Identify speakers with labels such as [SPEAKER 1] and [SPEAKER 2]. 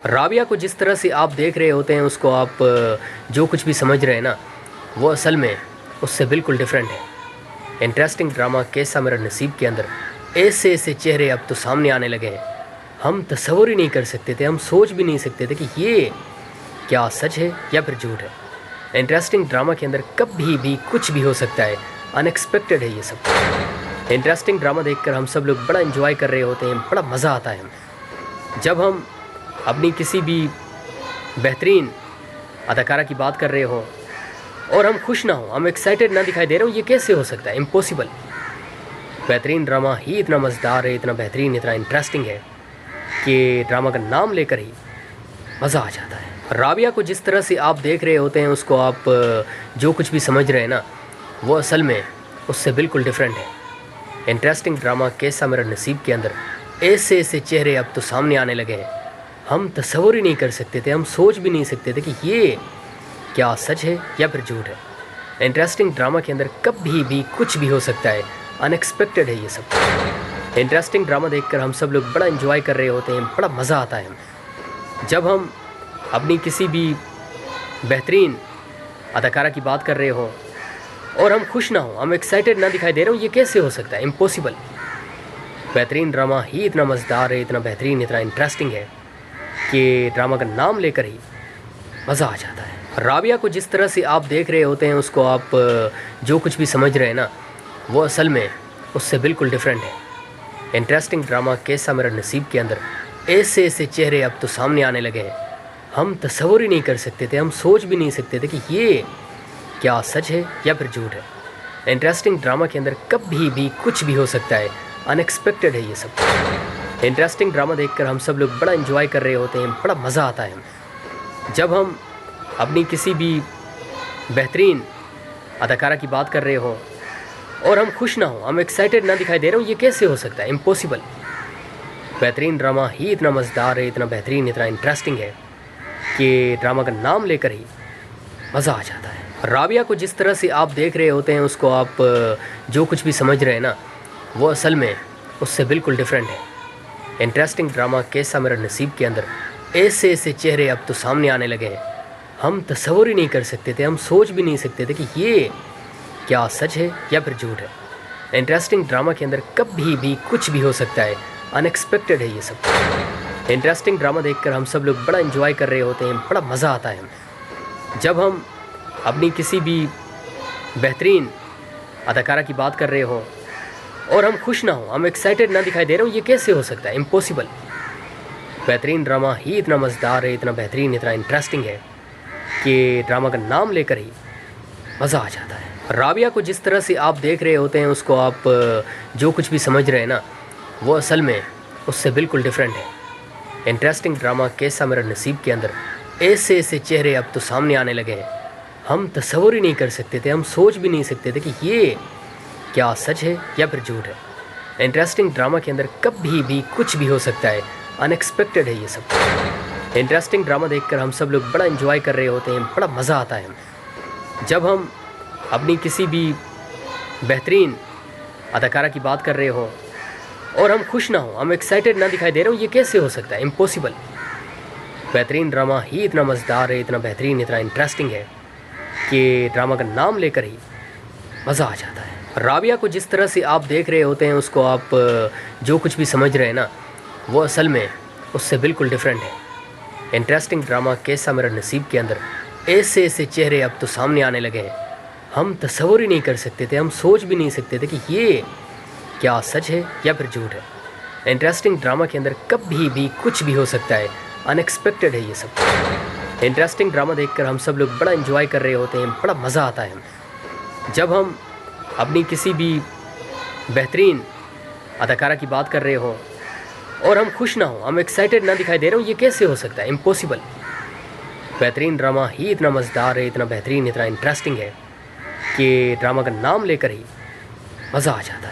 [SPEAKER 1] राबिया को जिस तरह से आप देख रहे होते हैं उसको आप जो कुछ भी समझ रहे हैं ना, वो असल में उससे बिल्कुल डिफरेंट है। इंटरेस्टिंग ड्रामा कैसा मेरा नसीब के अंदर ऐसे ऐसे चेहरे अब तो सामने आने लगे हैं। हम तसव्वुर ही नहीं कर सकते थे, हम सोच भी नहीं सकते थे कि ये क्या सच है या फिर झूठ है। इंटरेस्टिंग ड्रामा के अंदर कभी भी कुछ भी हो सकता है, अनएक्सपेक्टेड है ये सब। इंटरेस्टिंग ड्रामा देखकर हम सब लोग बड़ा एंजॉय कर रहे होते हैं, बड़ा मज़ा आता है हमें। जब हम अपनी किसी भी बेहतरीन अदाकारा की बात कर रहे हो और हम खुश ना हो, हम एक्साइटेड ना दिखाई दे रहे हो, ये कैसे हो सकता है? इम्पॉसिबल। बेहतरीन ड्रामा ही इतना मज़ेदार है, इतना बेहतरीन, इतना इंटरेस्टिंग है कि ड्रामा का नाम लेकर ही मज़ा आ जाता है। राबिया को जिस तरह से आप देख रहे होते हैं उसको आप जो कुछ भी समझ रहे हैं ना, वो असल में उससे बिल्कुल डिफरेंट है। इंटरेस्टिंग ड्रामा कैसा मेरा नसीब के अंदर ऐसे ऐसे चेहरे अब तो सामने आने लगे हैं। हम तसव्वुर ही नहीं कर सकते थे, हम सोच भी नहीं सकते थे कि ये क्या सच है या फिर झूठ है। इंटरेस्टिंग ड्रामा के अंदर कभी भी कुछ भी हो सकता है, अनएक्सपेक्टेड है ये सब। इंटरेस्टिंग ड्रामा देखकर हम सब लोग बड़ा एंजॉय कर रहे होते हैं, बड़ा मज़ा आता है हमें। जब हम अपनी किसी भी बेहतरीन अदाकारा की बात कर रहे हो और हम खुश ना हो, हम एक्साइटेड ना दिखाई दे रहे हो, ये कैसे हो सकता है? इम्पॉसिबल। बेहतरीन ड्रामा ही इतना मज़ेदार है, इतना बेहतरीन, इतना इंटरेस्टिंग है कि ड्रामा का नाम लेकर ही मज़ा आ जाता है। राबिया को जिस तरह से आप देख रहे होते हैं उसको आप जो कुछ भी समझ रहे हैं ना, वो असल में उससे बिल्कुल डिफरेंट है। इंटरेस्टिंग ड्रामा कैसा मेरा नसीब के अंदर ऐसे ऐसे चेहरे अब तो सामने आने लगे हैं। हम तसव्वुर ही नहीं कर सकते थे, हम सोच भी नहीं सकते थे कि ये क्या सच है या फिर झूठ है। इंटरेस्टिंग ड्रामा के अंदर कभी भी कुछ भी हो सकता है, अनएक्सपेक्टेड है ये सब। इंटरेस्टिंग ड्रामा देखकर हम सब लोग बड़ा एंजॉय कर रहे होते हैं, बड़ा मज़ा आता है हमें। जब हम अपनी किसी भी बेहतरीन अदाकारा की बात कर रहे हो और हम खुश ना हो, हम एक्साइटेड ना दिखाई दे रहे हो, ये कैसे हो सकता है? इम्पॉसिबल। बेहतरीन ड्रामा ही इतना मज़ेदार है, इतना बेहतरीन, इतना इंटरेस्टिंग है कि ड्रामा का नाम लेकर ही मज़ा आ जाता है। राबिया को जिस तरह से आप देख रहे होते हैं उसको आप जो कुछ भी समझ रहे हैं ना, वो असल में उससे बिल्कुल डिफरेंट है। इंटरेस्टिंग ड्रामा कैसा मेरा नसीब के अंदर ऐसे ऐसे चेहरे अब तो सामने आने लगे हैं। हम तसव्वुर ही नहीं कर सकते थे, हम सोच भी नहीं सकते थे कि ये क्या सच है या फिर झूठ है। इंटरेस्टिंग ड्रामा के अंदर कभी भी कुछ भी हो सकता है, अनएक्सपेक्टेड है ये सब। इंटरेस्टिंग ड्रामा देखकर हम सब लोग बड़ा एंजॉय कर रहे होते हैं, बड़ा मज़ा आता है हमें। जब हम अपनी किसी भी बेहतरीन अदाकारा की बात कर रहे हो और हम खुश ना हो, हम एक्साइटेड ना दिखाई दे रहे हो, ये कैसे हो सकता है? इम्पॉसिबल। बेहतरीन ड्रामा ही इतना मज़ेदार है, इतना बेहतरीन, इतना इंटरेस्टिंग है कि ड्रामा का नाम लेकर ही मज़ा आ जाता है। राबिया को जिस तरह से आप देख रहे होते हैं उसको आप जो कुछ भी समझ रहे हैं ना, वो असल में उससे बिल्कुल डिफरेंट है। इंटरेस्टिंग ड्रामा कैसा मेरा नसीब के अंदर ऐसे ऐसे चेहरे अब तो सामने आने लगे हैं। हम तसव्वुर ही नहीं कर सकते थे, हम सोच भी नहीं सकते थे कि ये क्या सच है या फिर झूठ है। इंटरेस्टिंग ड्रामा के अंदर कभी भी कुछ भी हो सकता है, अनएक्सपेक्टेड है ये सब। इंटरेस्टिंग ड्रामा देखकर हम सब लोग बड़ा एंजॉय कर रहे होते हैं, बड़ा मज़ा आता है हमें। जब हम अपनी किसी भी बेहतरीन अदाकारा की बात कर रहे हो और हम खुश ना हो, हम एक्साइटेड ना दिखाई दे रहे हो, ये कैसे हो सकता है? इम्पॉसिबल। बेहतरीन ड्रामा ही इतना मज़ेदार है, इतना बेहतरीन, इतना इंटरेस्टिंग है कि ड्रामा का नाम लेकर ही मज़ा आ जाता है। राबिया को जिस तरह से आप देख रहे होते हैं उसको आप जो कुछ भी समझ रहे हैं ना, वो असल में उससे बिल्कुल डिफरेंट है। इंटरेस्टिंग ड्रामा कैसा मेरा नसीब के अंदर ऐसे ऐसे चेहरे अब तो सामने आने लगे हैं। हम तसव्वुर ही नहीं कर सकते थे, हम सोच भी नहीं सकते थे कि ये क्या सच है या फिर झूठ है। इंटरेस्टिंग ड्रामा के अंदर कभी भी कुछ भी हो सकता है, अनएक्सपेक्टेड है ये सब। इंटरेस्टिंग ड्रामा देखकर हम सब लोग बड़ा एंजॉय कर रहे होते हैं, बड़ा मज़ा आता है हमें। जब हम अपनी किसी भी बेहतरीन अदाकारा की बात कर रहे हो और हम खुश ना हो, हम एक्साइटेड ना दिखाई दे रहे हो, ये कैसे हो सकता है? इम्पॉसिबल। बेहतरीन ड्रामा ही इतना मज़ेदार है, इतना बेहतरीन, इतना इंटरेस्टिंग है कि ड्रामा का नाम लेकर ही मज़ा आ जाता है।